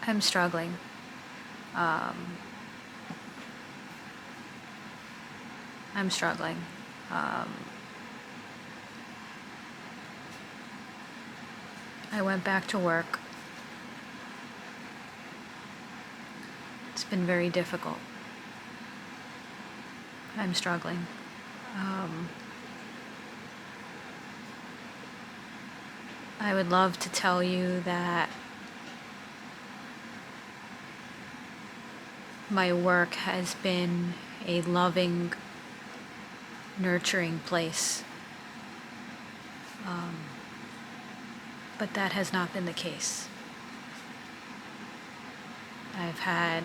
I'm struggling. Um, I'm struggling. Um, I went back to work. It's been very difficult. I'm struggling. Um, I would love to tell you that my work has been a loving, nurturing place. Um, but that has not been the case. I've had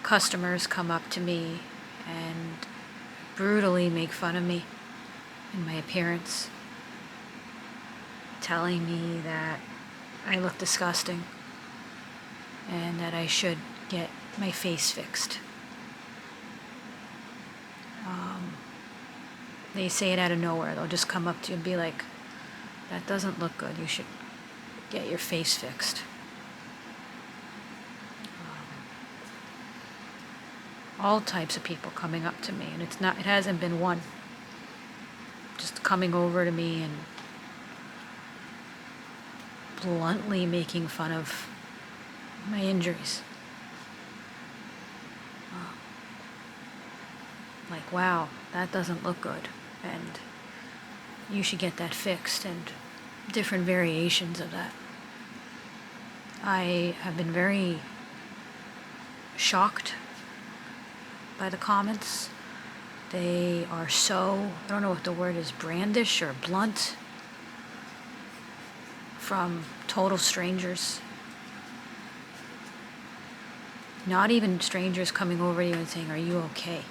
customers come up to me and brutally make fun of me and my appearance, telling me that I look disgusting and that I should get my face fixed. They say it out of nowhere. They'll just come up to you and be like, that doesn't look good. You should get your face fixed. All types of people coming up to me, and it hasn't been one. Just coming over to me and bluntly making fun of my injuries. Like, wow, that doesn't look good, and you should get that fixed, and different variations of that. I have been very shocked by the comments. They are so, I don't know what the word is, brandish or blunt, from total strangers. Not even strangers coming over to you and saying, are you okay?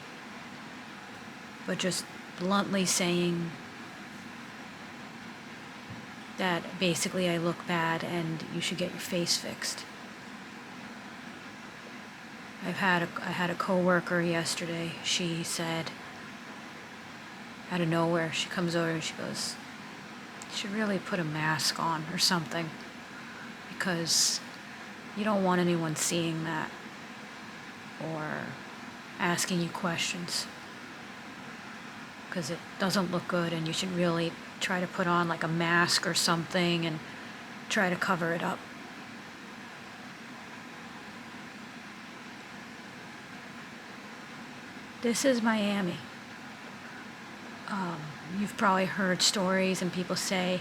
But just bluntly saying that basically I look bad and you should get your face fixed. I had a coworker yesterday. She said, out of nowhere, she comes over and she goes, you should really put a mask on or something, because you don't want anyone seeing that or asking you questions, because it doesn't look good, and you should really try to put on like a mask or something and try to cover it up. This is Miami. You've probably heard stories and people say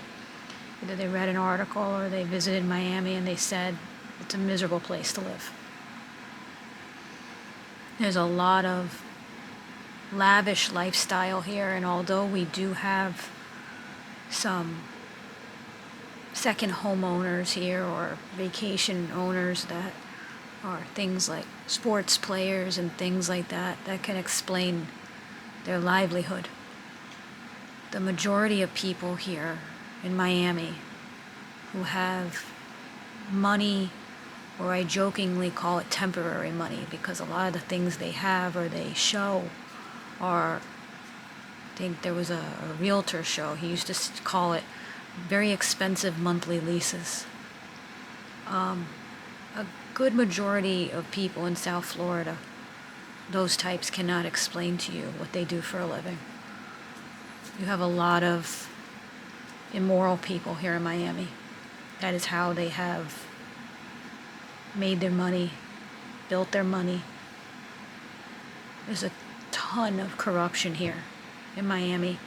either they read an article or they visited Miami and they said it's a miserable place to live. There's a lot of lavish lifestyle here, and although we do have some second homeowners here or vacation owners that are things like sports players and things like that can explain their livelihood, the majority of people here in Miami who have money, or I jokingly call it temporary money, because a lot of the things they have or they show are, I think there was a realtor show, he used to call it very expensive monthly leases. A good majority of people in South Florida, those types, cannot explain to you what they do for a living. You have a lot of immoral people here in Miami. That is how they have made their money, built their money. There's a ton of corruption here in Miami,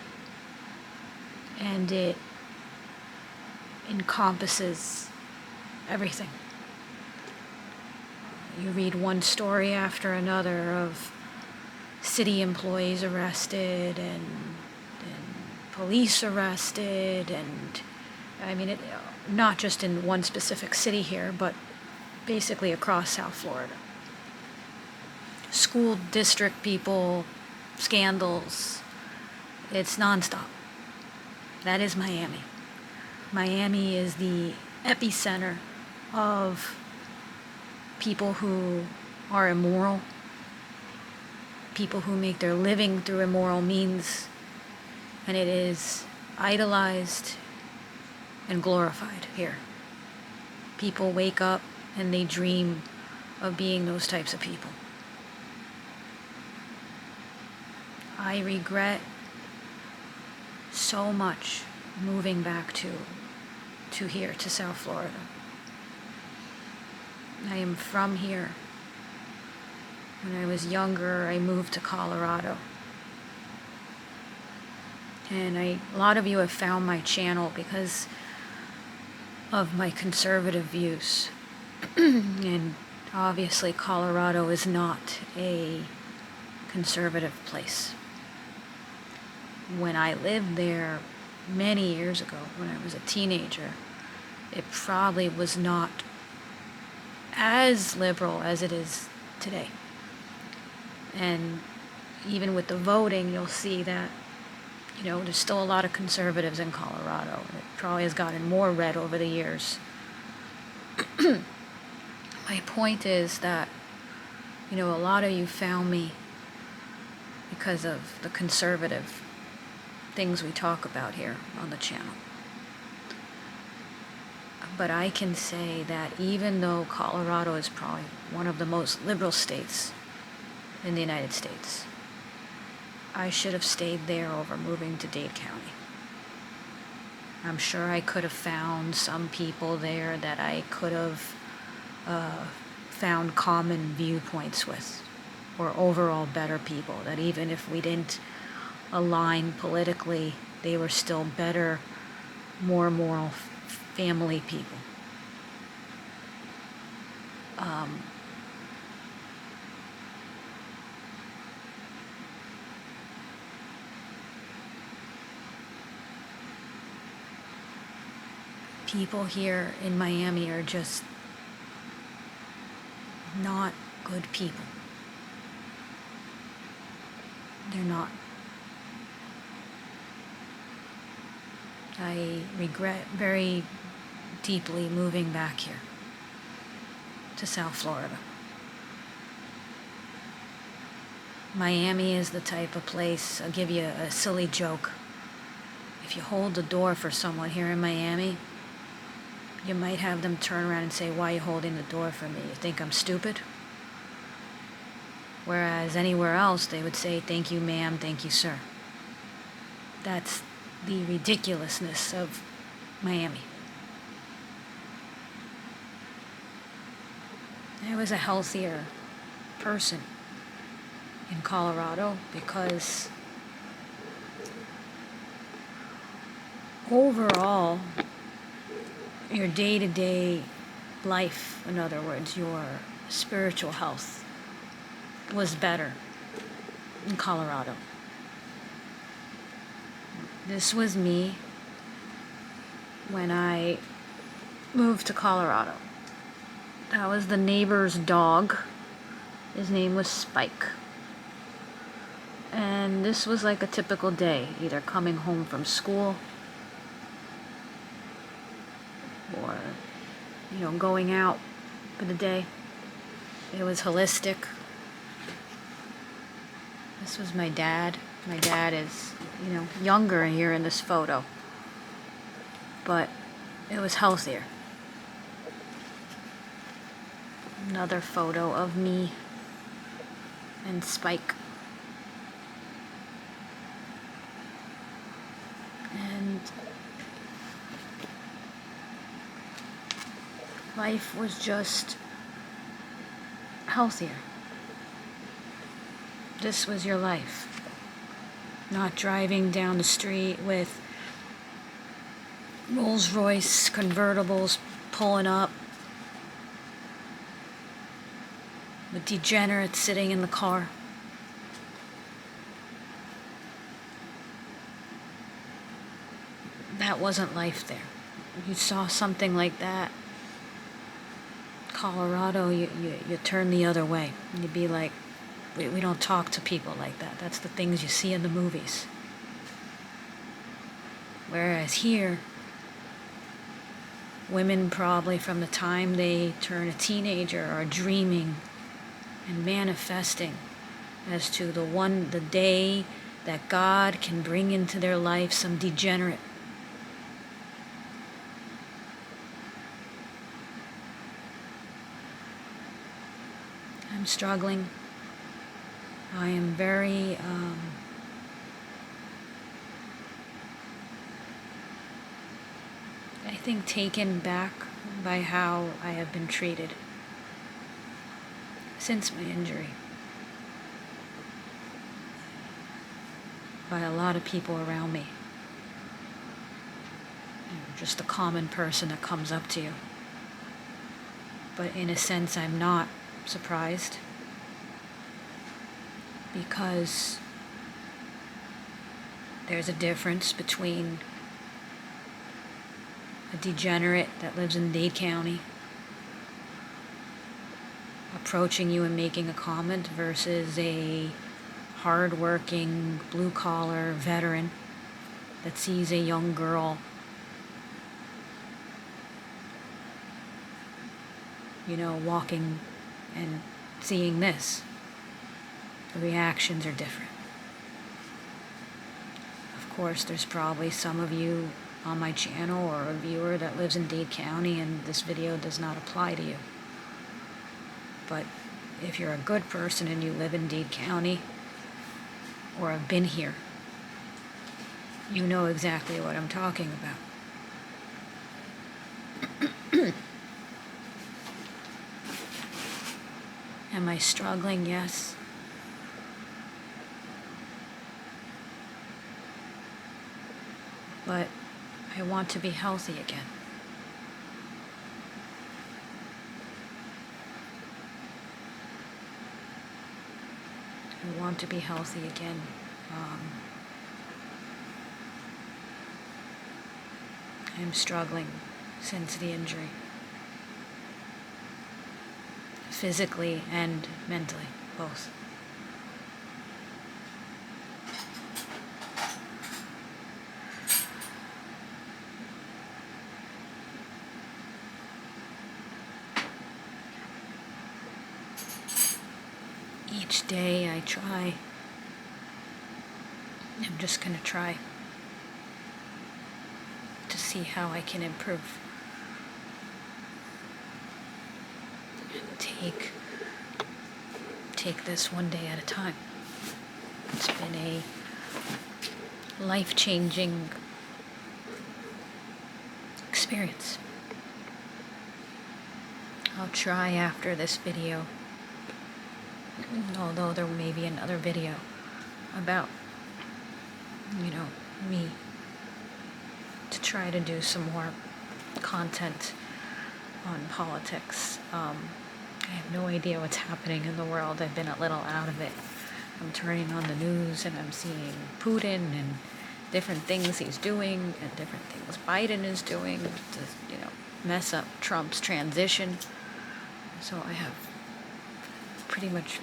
and it encompasses everything. You read one story after another of city employees arrested and police arrested, and I mean, not just in one specific city here, but basically across South Florida. School district people, scandals, it's nonstop. That is Miami. Miami is the epicenter of people who are immoral, people who make their living through immoral means, and it is idolized and glorified here. People wake up and they dream of being those types of people. I regret so much moving back to here, to South Florida. I am from here. When I was younger, I moved to Colorado. And a lot of you have found my channel because of my conservative views. And obviously Colorado is not a conservative place. When I lived there many years ago, when I was a teenager, it probably was not as liberal as it is today. And even with the voting, you'll see that, there's still a lot of conservatives in Colorado. And it probably has gotten more red over the years. My point is that, a lot of you found me because of the conservative things we talk about here on the channel. But I can say that even though Colorado is probably one of the most liberal states in the United States, I should have stayed there over moving to Dade County. I'm sure I could have found some people there that I could have found common viewpoints with, or overall better people, that even if we didn't align politically, they were still better, more moral family people. People here in Miami are just not good people. They're not. I regret very deeply moving back here to South Florida. Miami is the type of place, I'll give you a silly joke. If you hold the door for someone here in Miami, you might have them turn around and say, "Why are you holding the door for me? You think I'm stupid?" Whereas anywhere else, they would say, "Thank you, ma'am, thank you, sir." That's the ridiculousness of Miami. I was a healthier person in Colorado because overall, your day-to-day life, in other words, your spiritual health, was better in Colorado. This was me when I moved to Colorado. That was the neighbor's dog. His name was Spike. And this was like a typical day, either coming home from school or, going out for the day. It was holistic. This was my dad. My dad is, younger here in this photo. But it was healthier. Another photo of me and Spike. And life was just healthier. This was your life. Not driving down the street with Rolls-Royce convertibles pulling up, with degenerates sitting in the car. That wasn't life there. You saw something like that, Colorado, you turn the other way. You'd be like, we don't talk to people like that. That's the things you see in the movies. Whereas here, women probably from the time they turn a teenager are dreaming and manifesting as to the day that God can bring into their life some degenerate. I'm struggling. I am very, I think, taken back by how I have been treated since my injury by a lot of people around me. Just the common person that comes up to you. But in a sense, I'm not surprised, because there's a difference between a degenerate that lives in Dade County approaching you and making a comment versus a hard-working, blue-collar veteran that sees a young girl, walking and seeing this. The reactions are different. Of course, there's probably some of you on my channel or a viewer that lives in Dade County and this video does not apply to you. But if you're a good person and you live in Dade County or have been here, you know exactly what I'm talking about. Am I struggling? Yes. But I want to be healthy again. I want to be healthy again. I'm struggling since the injury, physically and mentally, both. Each day I try. I'm just going to try to see how I can improve. And take this one day at a time. It's been a life-changing experience. I'll try after this video, although there may be another video about, me, to try to do some more content on politics. I have no idea what's happening in the world. I've been a little out of it. I'm turning on the news and I'm seeing Putin and different things he's doing and different things Biden is doing to, mess up Trump's transition. So I have pretty much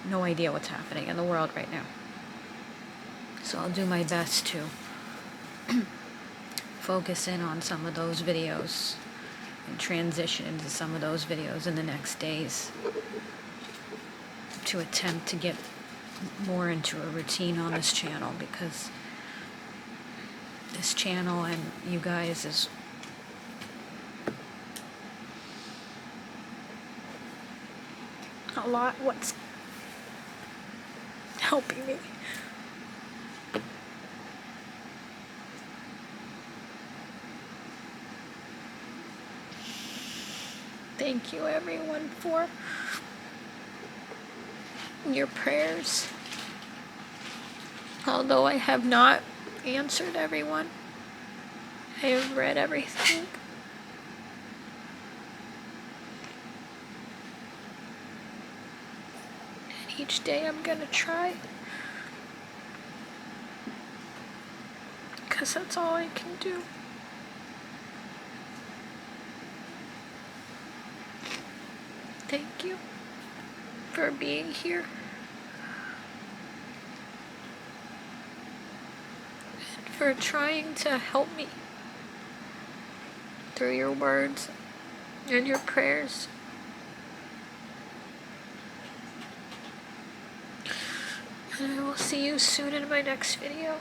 no idea what's happening in the world right now. So I'll do my best to focus in on some of those videos and transition into some of those videos in the next days to attempt to get more into a routine on this channel, because this channel and you guys is a lot what's helping me. Thank you, everyone, for your prayers. Although I have not answered everyone, I have read everything. And each day I'm gonna try, because that's all I can do. Thank you for being here and for trying to help me through your words and your prayers. And I will see you soon in my next video.